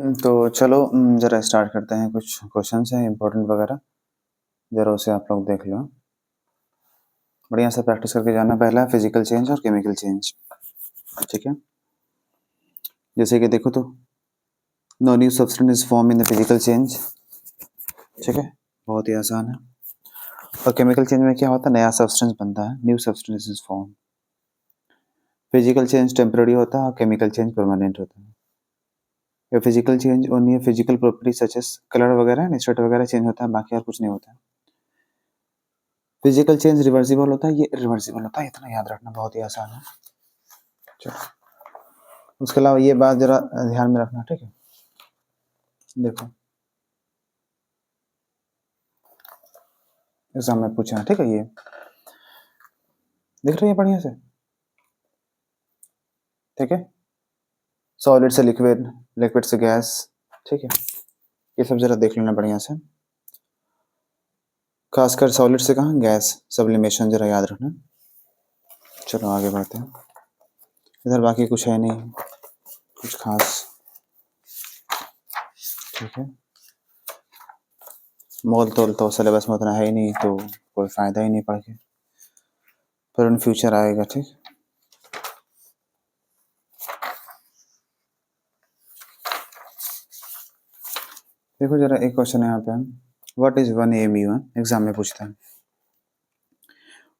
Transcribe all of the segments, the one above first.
तो चलो ज़रा स्टार्ट करते हैं। कुछ क्वेश्चंस हैं इंपॉर्टेंट वगैरह, ज़रा उसे आप लोग देख लो। बढ़िया से प्रैक्टिस करके जाना। पहला है फिजिकल चेंज और केमिकल चेंज, ठीक है। जैसे कि देखो तो no new substance is form in the physical change, ठीक है, बहुत ही आसान है। और केमिकल चेंज में क्या होता है, नया सब्सटेंस बनता है, new substance is form. Physical change temporary होता है और केमिकल चेंज परमानेंट होता है। ये physical change only physical property such as colour वगैरह स्टेट वगैरह चेंज होता है, बाकी और कुछ नहीं होता है। फिजिकल चेंज रिवर्सिबल होता है, ये रिवर्सिबल होता है, इतना याद रखना, बहुत ही आसान है। चलो उसके अलावा ये बात जरा ध्यान में रखना, ठीक है। देखो एग्जाम में पूछा है, ठीक है। ये दिख रही है बढ़िया से, ठीक है। सॉलिड से लिक्विड, लिक्विड से गैस, ठीक है। ये सब जरा देख लेना बढ़िया से, खासकर सॉलिड से कहाँ गैस, सब्लिमेशन जरा याद रखना। चलो आगे बढ़ते हैं। इधर बाकी कुछ है नहीं कुछ खास, ठीक है। मोल तोल तो सिलेबस में उतना है ही नहीं, तो कोई फायदा ही नहीं पढ़ के, पर इन फ्यूचर आएगा, ठीक। देखो जरा एक क्वेश्चन है यहाँ पे, व्हाट इज 1 AMU, एग्जाम में पूछता है।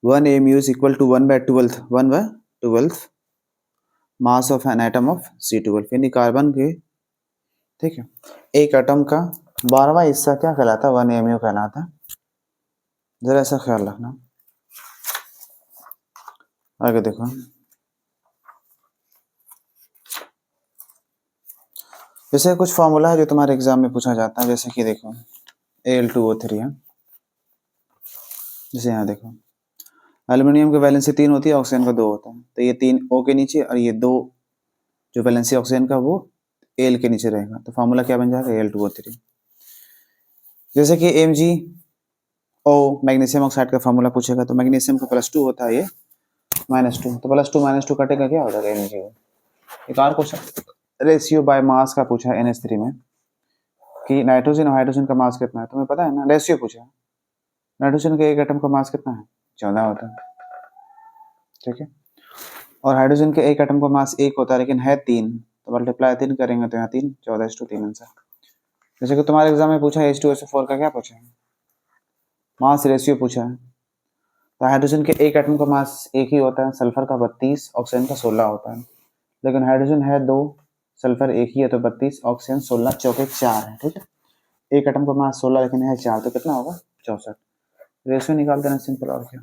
1 AMU is equal to 1/12 mass of an atom of C12, यानी कार्बन के, ठीक है, एक एटम का 12वां हिस्सा क्या कहलाता है, 1 AMU कहलाता है। जरा ऐसा ख्याल रखना। आगे देखो, जैसे कुछ फॉर्मूला है जो तुम्हारे एग्जाम में पूछा जाता है, जैसे कि देखो Al2O3 है। जैसे यहाँ देखो एल्यूमिनियम की वैलेंसी 3 होती है, ऑक्सीजन का 2 होता है, तो ये 3 O के नीचे और ये 2 जो वैलेंसी ऑक्सीजन का वो Al के नीचे रहेगा, तो फॉर्मूला क्या बन जाएगा, Al2O3। जैसे कि MgO मैग्नीशियम ऑक्साइड का फॉर्मूला पूछेगा, तो मैग्नीशियम का +2 होता है, ये -2, तो +2 - 2 कटेगा, क्या हो जाएगा MgO। एक और क्वेश्चन रेशियो बाय मास का पूछा है NH3 में, कि नाइट्रोजन और हाइड्रोजन का मास कितना है, तुम्हें पता है ना, रेशियो पूछा है। नाइट्रोजन के एक एटम का मास कितना है, 14 होता है, ठीक है। और हाइड्रोजन के एक एटम का मास 1 होता है, लेकिन है 3, तो मल्टीप्लाई 3 करेंगे तो यहाँ 3, 14:3 आंसर। जैसे कि तुम्हारे एग्जाम में पूछा है H2SO4 का क्या पूछा है, मास रेशियो पूछा है। तो हाइड्रोजन के एक एटम का मास 1 ही होता है, सल्फर का 32, ऑक्सीजन का 16 होता है, लेकिन हाइड्रोजन है 2, सल्फर 1 ही है, तो 32, ऑक्सीजन 16, चौके 4 है, ठीक है। एक एटम का मास 16 लेकिन है 4, तो कितना होगा, 64। रेशियो निकाल देना सिंपल, और क्या,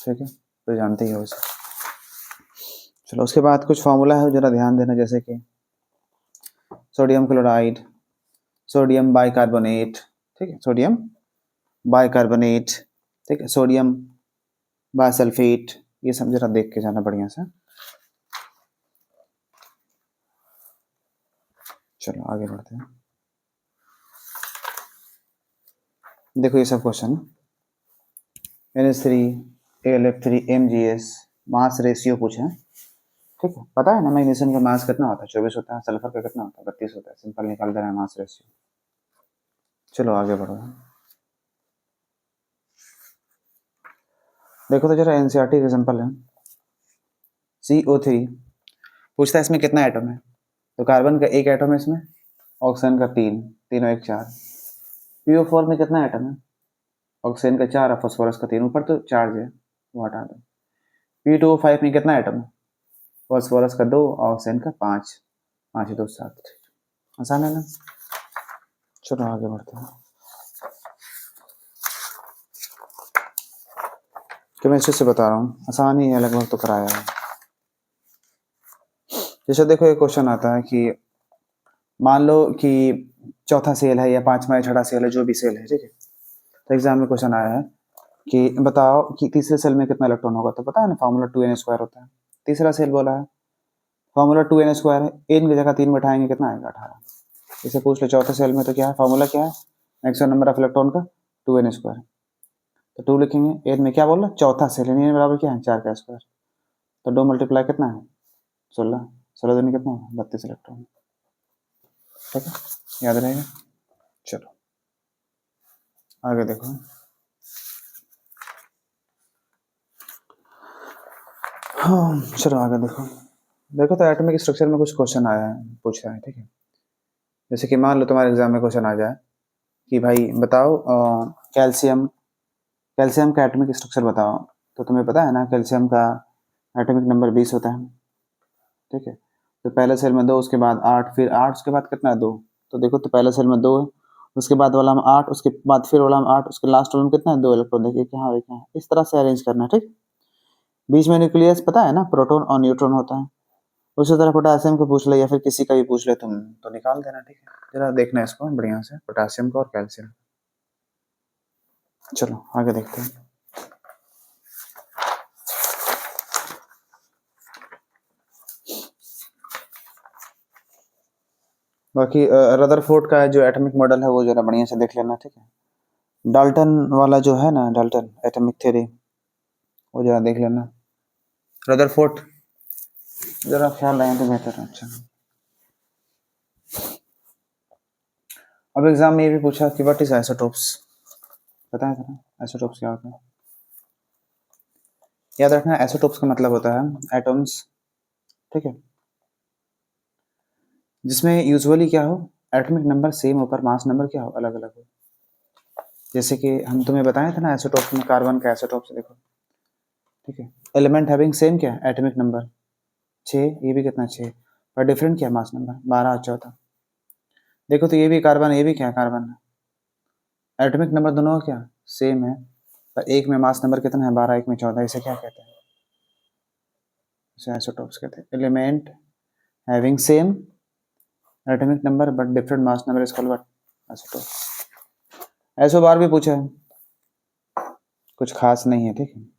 ठीक है, तो जानते ही हो इसे। चलो उसके बाद कुछ फॉर्मूला है जरा ध्यान देना, जैसे कि सोडियम क्लोराइड, सोडियम बाइकार्बोनेट, ठीक है, सोडियम बाइकार्बोनेट, ठीक है, सोडियम बाइसल्फेट, ये सब जरा देख के जाना बढ़िया से। चलो आगे बढ़ते हैं। देखो ये सब question NH3 AlF3 MgS mass ratio पूछे हैं, ठीक है। पता है ना मैग्नीशियम का मास कितना होता है, 24 होता है, सल्फर का कितना होता है, 32 होता है, सिंपल निकाल देना है मास रेशियो। चलो आगे बढ़ो। देखो तो जरा NCERT का एग्जांपल है, CO3 पूछता है इसमें कितना एटम है, तो कार्बन का एक एटम है इसमें, ऑक्सीजन का 3, 3 और 1 4। PO4 में कितना एटम है, ऑक्सीजन का 4 और फास्फोरस का 3, ऊपर तो चार्ज है वो हटा दो। P2O5 में कितना एटम है, फास्फोरस का 2, ऑक्सीजन का 5, 5 2 7। आसान है ना। चलो आगे बढ़ते हैं। केमिस्ट्री से बता रहा हूँ, आसान ही है, लगभग तो कराया है। जैसे देखो एक क्वेश्चन आता है कि मान लो कि चौथा सेल है या 5वां या 6वां सेल है, जो भी सेल है, ठीक है। तो एग्जाम में क्वेश्चन आया है कि बताओ कि तीसरे सेल में कितना इलेक्ट्रॉन होगा, तो पता है ना फॉर्मूला 2n² होता है। तीसरा सेल बोला है, फॉर्मूला 2n² है, n की जगह 3 बैठाएंगे कितना आएगा, 18। इसे पूछ लो चौथे सेल में, तो क्या है फॉर्मूला, क्या है, मैक्सिमम नंबर ऑफ इलेक्ट्रॉन का 2n², तो 2 लिखेंगे। n में क्या बोला, चौथा सेल, n बराबर क्या है, 4 का स्क्वायर, तो 2 मल्टीप्लाई कितना है, 16, 16 दूनी कितना है, 32 इलेक्ट्रॉन। ठीक है, याद रहेगा। चलो आगे देखो। हाँ चलो आगे देखो। देखो तो एटॉमिक स्ट्रक्चर में कुछ क्वेश्चन आया है, पूछ रहा है, ठीक है। जैसे कि मान लो तुम्हारे एग्जाम में क्वेश्चन आ जाए कि भाई बताओ कैल्शियम कैल्शियम का एटॉमिक स्ट्रक्चर बताओ। तो तुम्हें पता है ना कैल्शियम का एटॉमिक नंबर 20 होता है, ठीक है। तो पहले सेल में 2, उसके बाद 8, फिर 8, उसके बाद कितना है 2। तो देखो तो पहले सेल में 2 है, उसके बाद वाला में 8, उसके बाद फिर वाला में 8, उसके लास्ट वाला में कितना है 2 इलेक्ट्रॉन। देखिए कि हाँ देखिए इस तरह से अरेंज करना है, ठीक। बीच में न्यूक्लियस पता है ना, प्रोटॉन और न्यूट्रॉन होता है। उसी तरह पोटासियम को पूछ ले या फिर किसी का भी पूछ ले तुम तो निकाल देना, ठीक है। जरा देखना इसको बढ़िया से, पोटासियम को और कैल्शियम। चलो आगे देखते हैं। बाकी रदरफोर्ड का जो एटॉमिक मॉडल है वो जरा बढ़िया से देख लेना, ठीक है। डाल्टन वाला जो है ना, डाल्टन एटॉमिक थ्योरी, वो जरा देख लेना। रदरफोर्ड जरा ख्याल रहे तो बेहतर है। अच्छा, अब एग्जाम में ये भी पूछा कि व्हाट इज आइसोटोप्स, पता है ना आइसोटोप्स क्या होता है। याद रखना आइसोटोप्स का मतलब होता है एटॉम्स, ठीक है, जिसमें यूजुअली क्या हो, एटॉमिक नंबर सेम हो पर मास नंबर क्या हो, अलग अलग हो। जैसे कि हम तुम्हें बताए थे ना आइसोटोप्स में, कार्बन का आइसोटोप्स देखो, ठीक है। एलिमेंट हैविंग सेम क्या एटॉमिक नंबर 6, ये भी कितना 6, पर डिफरेंट क्या मास नंबर 12 और 14। देखो तो ये भी कार्बन, ये भी क्या कार्बन है, एटॉमिक नंबर दोनों का क्या सेम है, पर एक में मास नंबर कितना है 12, एक में 14। इसे क्या कहते हैं, इसे आइसोटोप्स कहते हैं। Element having same atomic number but different mass number is called what, isotope. ऐसो बार भी पूछा है, कुछ खास नहीं है, ठीक है।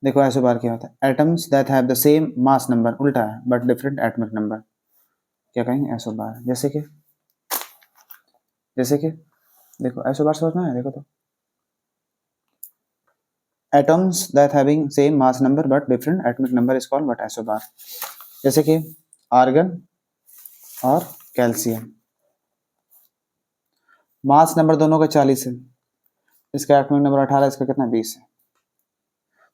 देखो ऐसो बार क्या होता है, atoms that have the same mass number, उल्टा है, बट डिफरेंट एटॉमिक नंबर, क्या कहेंगे ऐसो बार। जैसे कि देखो ऐसो बार समझना है, देखो तो atoms that having same mass number but different atomic number is called what, ऐसो बार। जैसे कि आर्गन और कैल्शियम, मास नंबर दोनों का 40 है, इसका एटॉमिक नंबर 18, इसका कितना 20 है।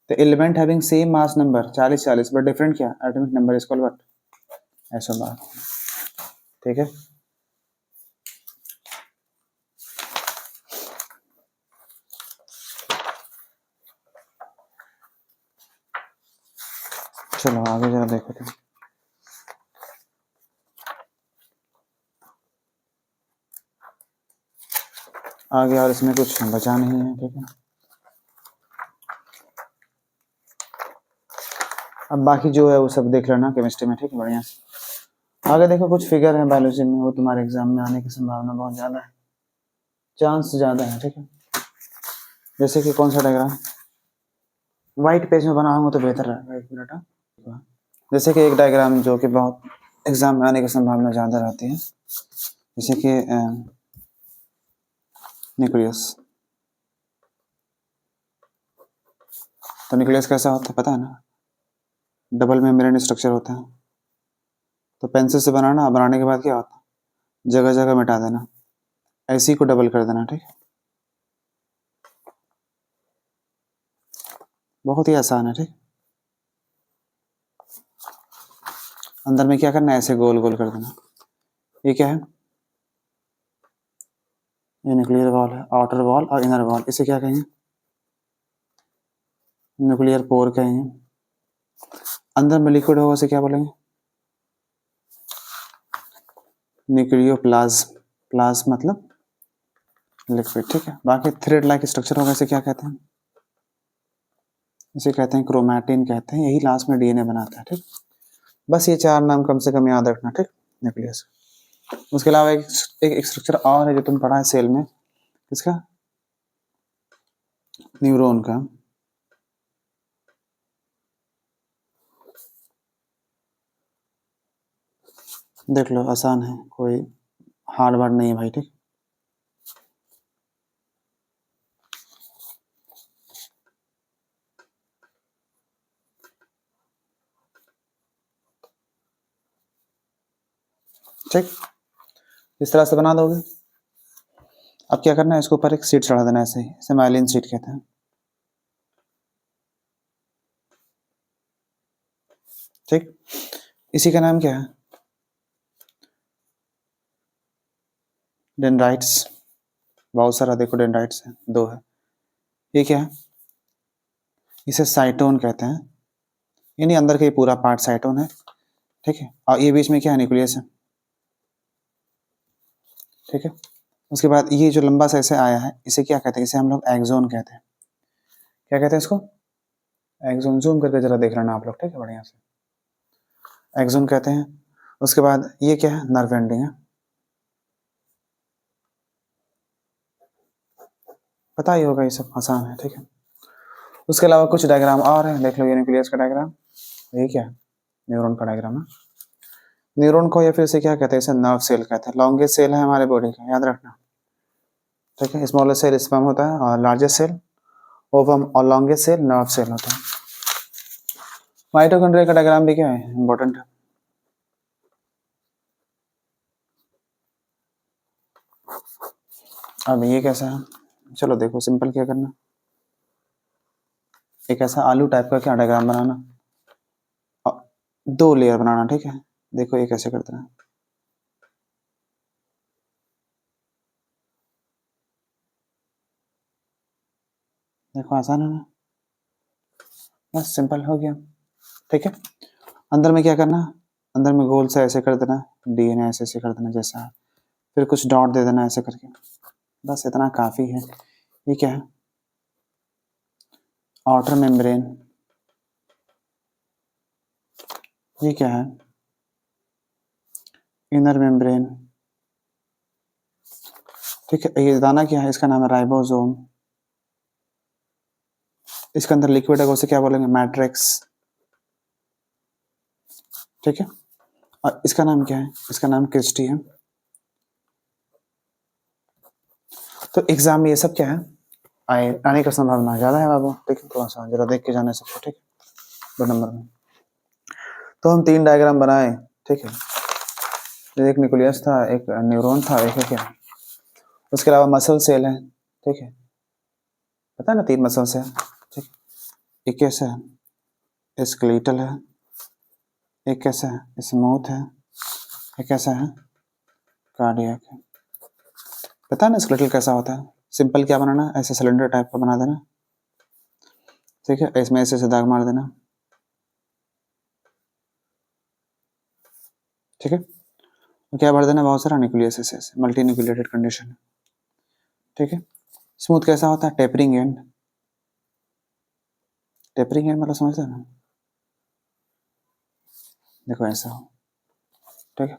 तो element having same mass number 40 40 but different क्या atomic number is called what, isobar, ठीक है। चलो आगे जरा देखो तो। आगे और इसमें कुछ बचा नहीं है, ठीक है। अब बाकी जो है वो सब देख लेना केमिस्ट्री में, ठीक है, बढ़िया से। आगे देखो कुछ फिगर है बायोलॉजी में, वो तुम्हारे एग्जाम में आने की संभावना बहुत ज़्यादा है, चांस ज़्यादा है, ठीक है। जैसे कि कौन सा डायग्राम, वाइट पेज में बनाऊंगा तो बेहतर रहेगा, एक मिनट। हाँ, जैसे कि एक डायग्राम जो कि बहुत एग्जाम में आने की संभावना ज़्यादा रहती है, जैसे कि न्यूक्लियस। तो न्यूक्लियस कैसा होता है पता है ना, डबल मेम्ब्रेन स्ट्रक्चर होता है। तो पेंसिल से बनाना, बनाने के बाद क्या होता है जगह जगह मिटा देना, ऐसी को डबल कर देना, ठीक है। बहुत ही आसान है, ठीक। अंदर में क्या करना है, ऐसे गोल गोल कर देना। ये क्या है, ये न्यूक्लियर वॉल है, आउटर वॉल और इनर वॉल, इसे क्या कहेंगे, न्यूक्लियर पोर कहेंगे। अंदर में लिक्विड होगा उसे क्या बोलेंगे, न्यूक्लियोप्लाज्म, प्लाज्म मतलब लिक्विड, ठीक है। बाकी थ्रेड लाइक स्ट्रक्चर होगा इसे क्या कहते हैं, इसे कहते हैं क्रोमैटिन कहते हैं, यही लास्ट में डीएनए बनाता है, ठीक। बस ये 4 नाम कम से कम याद रखना, ठीक, न्यूक्लियस। उसके अलावा एक स्ट्रक्चर और है जो तुम पढ़ा है सेल में, किसका, न्यूरॉन का। देख लो आसान है, कोई हार्ड वर्ड नहीं है भाई, ठीक। ठीक, इस तरह से बना दोगे। अब क्या करना है, इसके ऊपर एक शीट चढ़ा देना ऐसे ही, इसे माइलिन शीट कहते हैं। ठीक, इसी का नाम क्या है, डेंड्राइट्स। बहुत सारा देखो डेंड्राइट्स है, 2 है। ये क्या है, इसे साइटोन कहते हैं, यानी अंदर का ये पूरा पार्ट साइटोन है। ठीक है, और ये बीच में क्या है, न्यूक्लियस है। ठीक है, उसके बाद ये जो लंबा सा ऐसे आया है, इसे क्या कहते हैं, इसे हम लोग एक्सोन कहते हैं। क्या कहते हैं इसको, एक्सोन। जूम करके जरा देख लेना आप लोग, ठीक है, बढ़िया से, एक्सोन कहते हैं। उसके बाद ये क्या है, नर्व एंडिंग है, पता ही होगा, ये सब आसान है। ठीक है, उसके अलावा कुछ डायग्राम और है, देख लो, ये न्यूक्लियस का डायग्राम, ये क्या है, न्यूरॉन का डायग्राम है। न्यूरॉन को या फिर इसे क्या कहते हैं, इसे नर्व सेल कहते हैं। लॉन्गेस्ट सेल है हमारे बॉडी का, याद रखना। ठीक है, स्मॉलेस्ट सेल स्पर्म होता है, और लार्जेस्ट सेल ओवम, और लॉन्गेस्ट सेल नर्व सेल होता है। माइटोकॉन्ड्रिया का डायग्राम भी क्या है, इंपॉर्टेंट है। अब ये कैसा है, चलो देखो, सिंपल क्या करना, एक ऐसा आलू टाइप का क्या डायग्राम बनाना, 2 लेयर बनाना। ठीक है, देखो ये कैसे करते हैं, देखो आसान है ना, बस सिंपल हो गया। ठीक है, अंदर में क्या करना, अंदर में गोल सा ऐसे कर देना, डीएनए ऐसे ऐसे कर देना जैसा, फिर कुछ डॉट दे देना ऐसे करके, बस इतना काफी है। ये क्या है, आउटर मेम्ब्रेन। ये क्या है, इनर मेम्ब्रेन। ठीक है, ये दाना क्या है, इसका नाम है राइबोसोम। इसके अंदर लिक्विड है, उसे क्या बोलेंगे, मैट्रिक्स। ठीक है, और इसका नाम क्या है, इसका नाम क्रिस्टी है। तो एग्जाम में ये सब क्या है, आने का संभावना ज्यादा है बाबू। ठीक है, थोड़ा सा जरा देख के जाने सबको। ठीक है, 2 नंबर में तो हम 3 डायग्राम बनाए। ठीक है, एक न्यूक्लियस था, एक न्यूरॉन था, एक है क्या, उसके अलावा मसल सेल है। ठीक है, पता है ना, 3 मसल्स है। ठीक, एक कैसा है, स्केलेटल है, एक कैसा है, स्मूथ है, एक कैसा है, कार्डियक है। पता है ना स्केलेटल कैसा होता है, सिंपल क्या बनाना, ऐसे सिलेंडर टाइप का बना देना। ठीक है, इसमें ऐसे से दाग मार देना। ठीक है, तो क्या भर देना, बहुत सारा न्यूक्लियस ऐसे ऐसे, मल्टी न्यूक्लिएटेड कंडीशन। ठीक है, स्मूथ कैसा होता है, टेपरिंग एंड। टेपरिंग एंड मतलब समझते हैं ना, देखो ऐसा हो। ठीक है,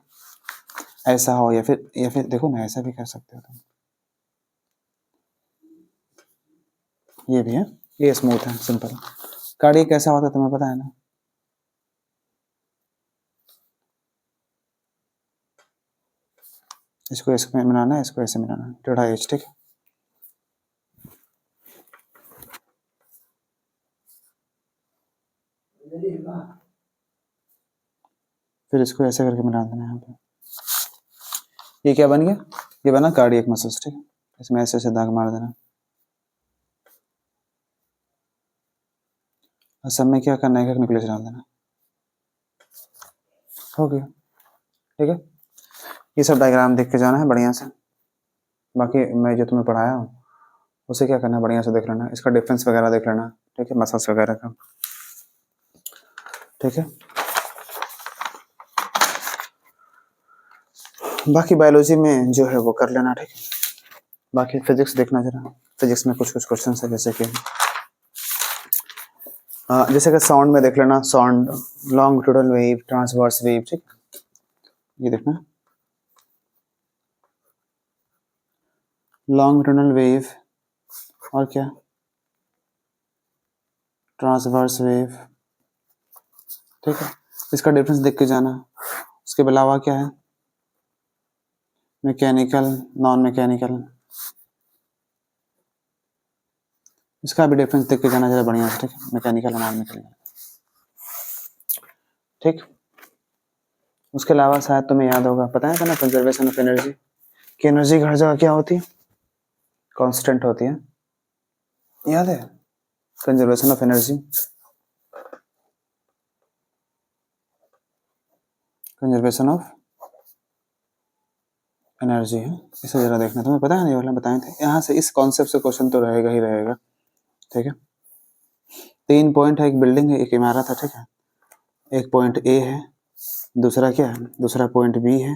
ऐसा हो, या फिर देखो ना, ऐसा भी कर सकते हो तुम, ये भी है, ये स्मूथ है, सिंपल। कार्डियक कैसा होता है तुम्हें पता है ना, इसको ऐसे बनाना है, इसको ऐसे बनाना है, टेढ़ा एज। ठीक है, फिर इसको ऐसे करके बना देना है यहाँ पे। ये क्या बन गया, ये बना कार्डियक मसल्स। ठीक है, इसमें ऐसे ऐसे दाग मार देना, और सब में क्या करना है, एक न्यूक्लियस डाल देना, हो गया। ठीक है, ये सब डायग्राम देख के जाना है बढ़िया से। बाकी मैं जो तुम्हें पढ़ाया हूँ उसे क्या करना है, बढ़िया से देख लेना, इसका डिफरेंस वगैरह देख लेना। ठीक है, मसल्स वगैरह का। ठीक है, बाकी बायोलॉजी में जो है वो कर लेना। ठीक है, बाकी फिजिक्स देखना जरा, फिजिक्स में कुछ कुछ क्वेश्चन है, जैसे कि साउंड में देख लेना, sound, longitudinal wave, transverse wave. ठीक, ये देखना, लॉन्गिट्यूडल वेव और क्या, ट्रांसवर्स वेव। ठीक है, इसका डिफरेंस देख के जाना। उसके अलावा क्या है, मैकेनिकल, नॉन मैकेनिकल, इसका भी डिफरेंस देख के जाना जरा बढ़िया से। ठीक है, मैकेनिकल और नॉन मैकेनिकल। ठीक, उसके अलावा शायद तुम्हें याद होगा, पता है ना कंजर्वेशन ऑफ एनर्जी की एनर्जी हर जगह क्या होती है, कांस्टेंट होती है, याद है conservation of energy, conservation of energy है, इसे जरा देखना, तुम्हें पता है नहीं वाला बताए थे, यहाँ से इस कॉन्सेप्ट से क्वेश्चन तो रहेगा ही रहेगा, ठीक है। 3 पॉइंट है, एक बिल्डिंग है, एक इमारत है, ठीक है, एक पॉइंट ए है, दूसरा क्या है, दूसरा पॉइंट बी है,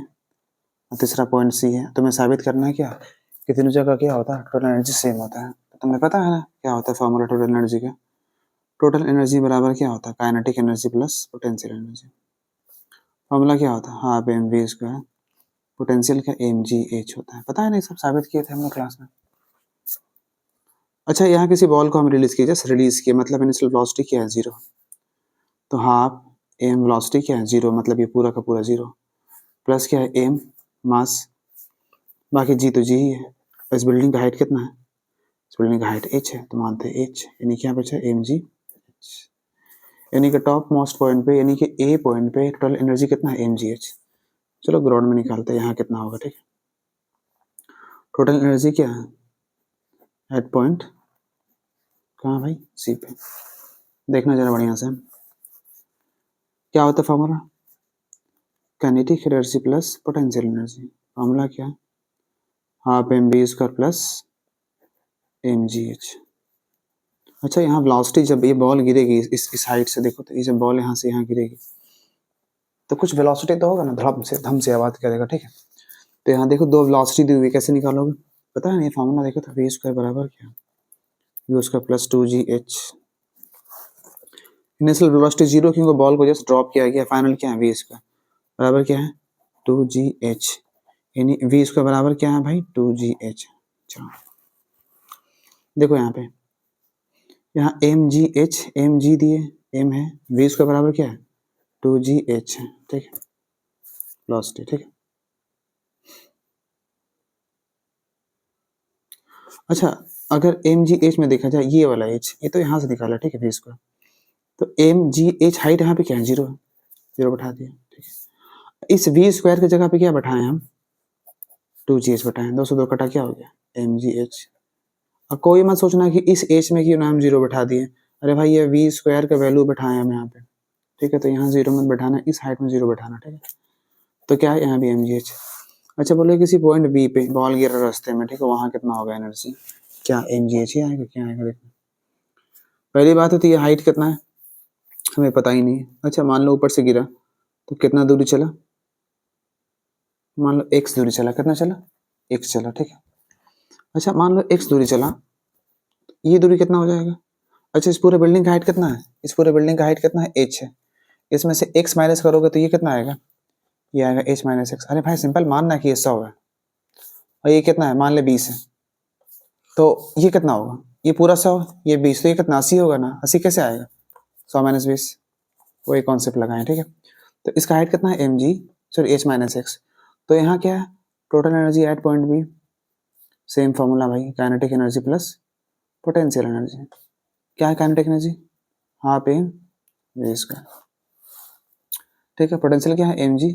और तीसरा पॉइंट सी है। तुम्हें साबित करना है क्या कि तीनों जगह क्या होता है, टोटल एनर्जी सेम होता है। तो तुम्हें पता है ना क्या होता है फॉर्मूला टोटल एनर्जी का, टोटल एनर्जी बराबर क्या होता है, kinetic energy plus potential energy. Formula क्या होता है, half M we square, potential का एम जी एच होता है, पता है नहीं, सब साबित किए थे हम लोग क्लास में। अच्छा, यहाँ किसी बॉल को हम रिलीज किए, जस्ट रिलीज किए, मतलब इनिशियल वेलोसिटी क्या है, 0, तो हाफ एम वेलोसिटी क्या है, 0, मतलब ये पूरा का पूरा 0, प्लस क्या है एम मास, बाकी जी तो जी ही है। इस बिल्डिंग का हाइट कितना है, इस बिल्डिंग का हाइट एच है, तो मानते हैं एच, यानी क्या बचा एम जी एच, यानी कि टॉप मोस्ट पॉइंट पे, यानी कि ए पॉइंट पे टोटल एनर्जी कितना है, एम जी एच। चलो ग्राउंड में निकालते हैं यहाँ कितना होगा, ठीक है। टोटल एनर्जी क्या है एट पॉइंट, कहाँ भाई, सी पे, देखना जरा बढ़िया से, क्या होता है formula, kinetic energy plus potential energy. Formula क्या है, half m b square plus m g h. अच्छा, यहाँ वेलोसिटी जब ये बॉल गिरेगी इस हाइट से, देखो तो ये जब बॉल यहाँ से यहाँ गिरेगी तो कुछ वेलोसिटी तो होगा ना, धम से आवाज करेगा, ठीक है। तो यहाँ देखो दो वेलोसिटी दी हुई, कैसे निकालोगे, पता है नहीं, फॉर्मूला देखो तो वी स्क्वायर बराबर क्या, v square plus 2gh। Initial velocity 0, क्योंकि बॉल को जस्ट ड्रॉप किया गया, फाइनल क्या है वी स्क्वायर बराबर क्या है 2gh, यानी वी स्क्वायर बराबर क्या है भाई 2gh। चलो देखो यहाँ पे, यहाँ m g h, m g दिए, एम है, वी स्क्वायर बराबर क्या है 2gh है, ठीक है, वेलोसिटी, ठीक है। अच्छा, अगर एम जी एच में देखा जाए, ये वाला एच, ये तो यहाँ से निकाला, ठीक है, वी स्क्वायर, तो एम जी एच हाइट यहाँ पे क्या है 0 है, 0 बैठा दिया, ठीक है। इस वी स्क्वायर की जगह पे क्या बैठाएं हम, 2gh बैठाएं, 2 से 2 कटा क्या हो गया एम जी एच। अब कोई मत सोचना कि इस एच में क्यों ना हम 0 बैठा दिए, अरे भाई ये वी स्क्वायर का वैल्यू बैठाएं हम यहाँ पे, ठीक है, तो यहाँ 0 मत बैठाना, इस हाइट में 0 बैठाना, ठीक है। तो क्या है यहाँ भी एम जी एच। अच्छा, बोले किसी पॉइंट बी पे बॉल गिरा रास्ते में, ठीक है, वहां कितना होगा एनर्जी, क्या एम जी एच ही आएगा, क्या आएगा देखना। पहली बात है तो ये हाइट कितना है हमें पता ही नहीं है। अच्छा, मान लो ऊपर से गिरा तो कितना दूरी चला, मान लो x दूरी चला, कितना चला x चला, ठीक है। अच्छा, मान लो x दूरी चला, ये दूरी कितना हो जाएगा, अच्छा इस पूरे बिल्डिंग का हाइट कितना है, इस पूरे बिल्डिंग का हाइट कितना है h है, इसमें से x माइनस करोगे तो ये कितना आएगा, ये आएगा h माइनस एक्स। अरे भाई सिंपल मानना कि ये 100 है, और ये कितना है मान ले 20 है, तो ये कितना होगा, ये पूरा 100, ये 20, तो ये कितना 80 होगा ना, 80 कैसे आएगा 100 माइनस 20, वही कॉन्सेप्ट लगाएं, ठीक है। तो इसका हाइट कितना है M G, sorry H minus X. तो यहाँ क्या है total energy at point B, same formula भाई, kinetic energy plus potential energy. क्या है kinetic energy, half M we square, ठीक है, पोटेंशियल क्या है एम जी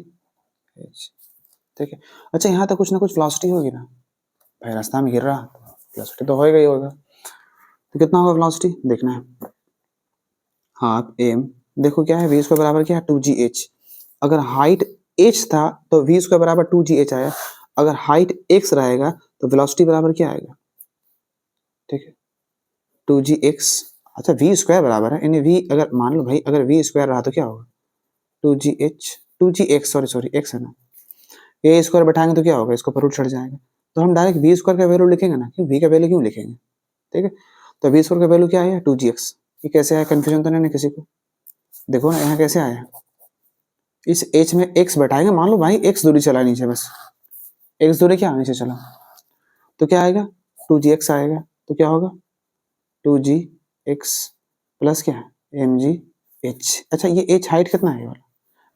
एच, ठीक है। अच्छा, यहाँ तो कुछ ना कुछ वेलोसिटी होगी ना भाई, रास्ता में गिर रहा वेलोसिटी तो होएगा ही होगा, तो कितना होगा वेलोसिटी देखना है, हाफ एम, देखो क्या है वी स्क्वायर बराबर क्या है 2gh, अगर हाइट h था तो वी स्क्वायर बराबर 2gh आया, अगर हाइट x रहेगा तो वेलोसिटी बराबर क्या आएगा, ठीक है 2gx। अच्छा, वी स्क्वायर बराबर है, यानी v अगर मान लो भाई अगर v स्क्वायर रहा तो क्या होगा 2gh, 2gx, सॉरी x है ना, ये स्क्वायर बैठाएंगे तो क्या होगा, इसको पर रूट चढ़ जाएगा, तो हम डायरेक्ट वी स्क्वायर का वैल्यू लिखेंगे ना, क्यों v का वैल्यू क्यों लिखेंगे, ठीक है। तो वी स्क्वायर का वैल्यू क्या आया 2gx, ये कैसे आया, कंफ्यूजन तो नहीं किसी को, देखो ना यहाँ कैसे आया, इस h में x बैठाएंगे, मान लो भाई x दूरी चला नीचे, बस x दूरी क्या नीचे चला, तो क्या आएगा 2gx आएगा, तो क्या होगा 2gx प्लस क्या एम जी एच। अच्छा, ये h हाइट कितना है वाला,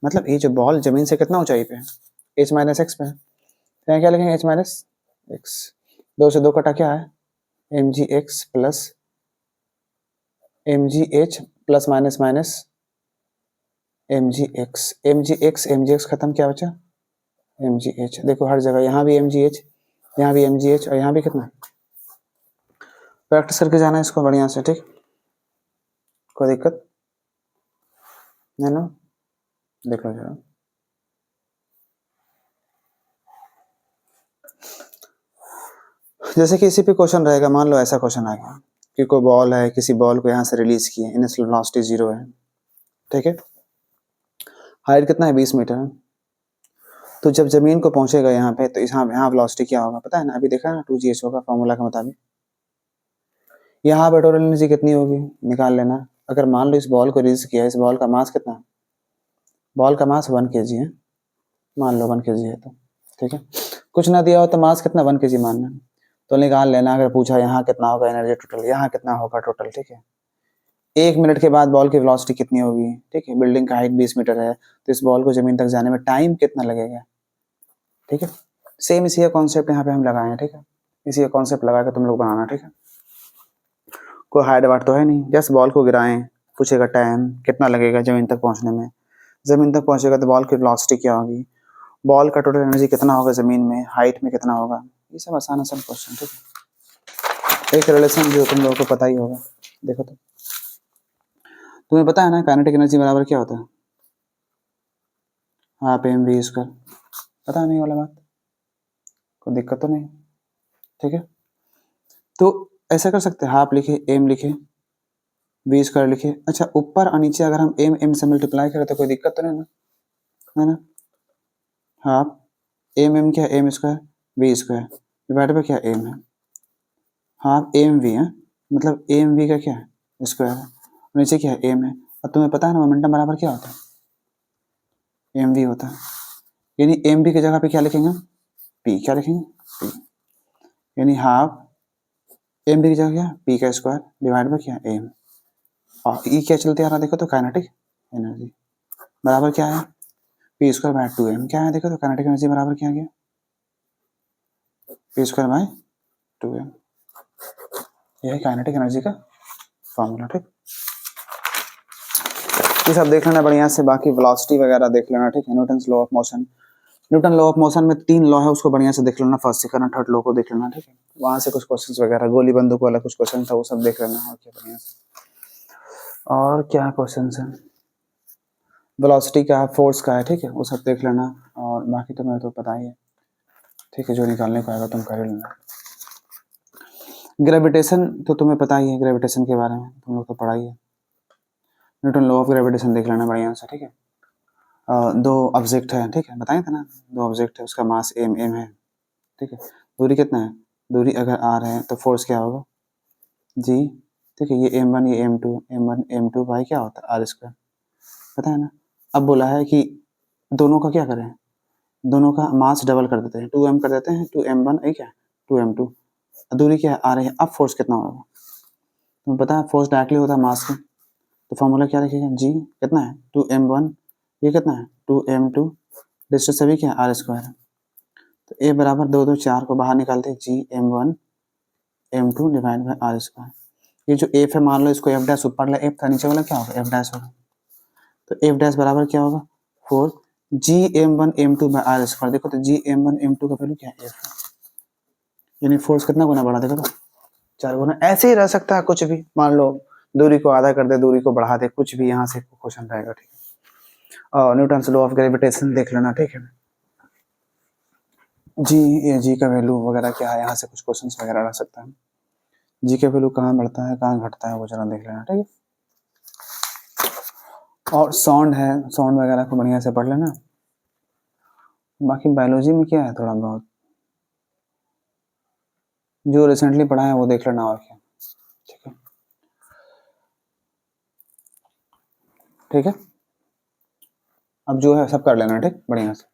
मतलब ये जो बॉल जमीन से कितना ऊंचाई पे है h माइनस एक्स पे है, तो यहाँ क्या लिखेंगे h माइनस एक्स, 2 से 2 कटा क्या है M g x plus m g h plus minus minus mgx खत्म, क्या बचा mgh। देखो हर जगह, यहाँ भी mgh, यहाँ भी mgh और यहाँ भी कितना। प्रैक्टिस करके जाना इसको बढ़िया से, ठीक, कोई दिक्कत नहीं ना, देख लो जरा। जैसे कि इसी पे क्वेश्चन रहेगा, मान लो ऐसा क्वेश्चन आ गया कि कोई बॉल है, किसी बॉल को यहाँ से रिलीज किए, इनिशियल वेलोसिटी 0 है, ठीक है, हाइट कितना है 20 मीटर है। तो जब जमीन को पहुंचेगा यहाँ पे, तो यहाँ वेलोसिटी क्या होगा पता है ना, अभी देखा ना 2gh होगा फॉर्मूला के मुताबिक। यहाँ पे टोटल एनर्जी कितनी होगी निकाल लेना। अगर मान लो इस बॉल को रिलीज किया, इस बॉल का मास कितना, बॉल का मास 1 kg है, मान लो 1 kg है तो, ठीक है, कुछ ना दिया हो तो मास कितना 1 kg मानना, तो निकाल लेना। अगर पूछा यहाँ कितना होगा एनर्जी टोटल, यहाँ कितना होगा टोटल, ठीक है। 1 मिनट के बाद बॉल की वेलोसिटी कितनी होगी, ठीक है, बिल्डिंग का हाइट 20 मीटर है, तो इस बॉल को जमीन तक जाने में टाइम कितना लगेगा, ठीक है। सेम इसी का कॉन्सेप्ट यहाँ पे हम लगाए हैं, ठीक है, इसी का कॉन्सेप्ट लगा के तुम लोग बनाना, ठीक है। कोई हाइट वाइट तो है नहीं, जस्ट बॉल को गिराएं, पूछेगा टाइम कितना लगेगा जमीन तक पहुंचने में, जमीन तक पहुंचेगा तो बॉल की वेलोसिटी क्या होगी, बॉल का टोटल एनर्जी कितना होगा जमीन में, हाइट में कितना होगा, ये सब आसान आसान क्वेश्चन, ठीक है। एक रिलेशन जो तुम लोगों को पता ही होगा, देखो तो तुम्हें पता है ना काइनेटिक एनर्जी बराबर क्या होता है, हाफ एम वी स्क्वायर, पता नहीं वाला बात, कोई दिक्कत तो नहीं, ठीक है। तो ऐसा कर सकते हैं, हाफ लिखे, एम लिखे, वी स्क्वायर लिखे। अच्छा ऊपर और नीचे अगर हम एम एम से मल्टीप्लाई करें तो कोई दिक्कत तो नहीं ना, है ना। हाफ एम क्या, m square v square divide by क्या एम है, हाफ एम वी है, मतलब एम वी का क्या है स्क्वायर है, नीचे क्या है एम है। और तुम्हें पता है ना मोमेंटम बराबर क्या होता है, एम वी होता है, यानी एम वी की जगह पे क्या लिखेंगे, पी, क्या लिखेंगे पी, यानी हाफ एम वी की जगह क्या, पी का स्क्वायर डिवाइड बाय क्या एम, और ई क्या चलते आ रहा देखो तो काइनेटिक एनर्जी बराबर क्या है, पी स्क्वायर बाय 2m, क्या है देखो तो काइनेटिक एनर्जी बराबर क्या आ गया, पी स्क्वायर बाय 2m, यह है काइनेटिक एनर्जी का फॉर्मूला, ठीक। ये सब देख लेना बढ़िया से, बाकी वेलोसिटी वगैरह देख लेना, ठीक है। Newton law of motion, Newton law of motion में 3 लॉ है, उसको बढ़िया से देख लेना, फर्स्ट सेकंड और थर्ड लॉ को देख लेना, ठीक है। वहां से कुछ क्वेश्चंस वगैरह, गोली बंदूक वाला कुछ क्वेश्चन था वो सब देख लेना, और क्या बढ़िया से, और क्या क्वेश्चन है, वेलोसिटी का है, फोर्स का है, ठीक है, वो सब देख लेना। और बाकी तो मैं तो पता ही है, ठीक है, जो निकालने को आएगा तुम कर लेना। ग्रेविटेशन तो तुम्हें पता ही है, ग्रेविटेशन के बारे में तुम लोग तो पढ़ा ही है, न्यूटन लॉ ऑफ ग्रेविटेशन देख लेना बढ़िया से, ठीक है। दो ऑब्जेक्ट है, ठीक है, बताए थे ना, दो ऑब्जेक्ट है, उसका मास एम एम है, ठीक है, दूरी कितना है, दूरी अगर आर है तो फोर्स क्या होगा जी, ठीक है, ये m1 ये m1 m2 बाई क्या होता है आर स्क्वायर, पता है ना। अब बोला है कि दोनों का क्या करें, दोनों का मास डबल कर देते हैं, 2m कर देते हैं, 2m1 है क्या 2m2, दूरी क्या है आ रही है, अब फोर्स कितना होगा, तुम्हें पता है फोर्स डायरेक्टली होता है मास के, तो फॉर्मूला क्या लिखेगा जी कितना है 2m1, ये कितना है 2m2, डिस्टेंस सभी क्या है आर स्क्वायर है, तो ए बराबर 2 2 4 को बाहर निकालते हैं, G m1 m2 divide by r square. ये जो एफ है मान लो इसको एफ डैश, ऊपर वाला एफ था, नीचे वाला क्या होगा एफ डैश होगा, तो एफ डैश बराबर क्या होगा 4 जी m1 m2 by r square. देखो तो जी m1 m2 का वैल्यू क्या है एफ, यानी फोर्स कितना गुना बढ़ा, देखो तो 4 गुना। ऐसे ही रह सकता है कुछ भी, मान लो दूरी को आधा कर दे, दूरी को बढ़ा दे, कुछ भी यहाँ से क्वेश्चन रहेगा, ठीक है। और न्यूटन लॉ ऑफ ग्रेविटेशन देख लेना, ठीक है। जी, ये जी का वैल्यू वगैरह क्या है, यहाँ से कुछ क्वेश्चंस वगैरह रह सकता है, जी का वैल्यू कहाँ बढ़ता है कहाँ घटता है वो जरा देख लेना, ठीक है। और साउंड है, साउंड वगैरह को बढ़िया से पढ़ लेना। बाकी बायोलॉजी में क्या है थोड़ा बहुत जो रिसेंटली पढ़ा है वो देख लेना, और क्या, ठीक है, ठीक है। अब जो है सब कर लेना, ठीक, बढ़िया से।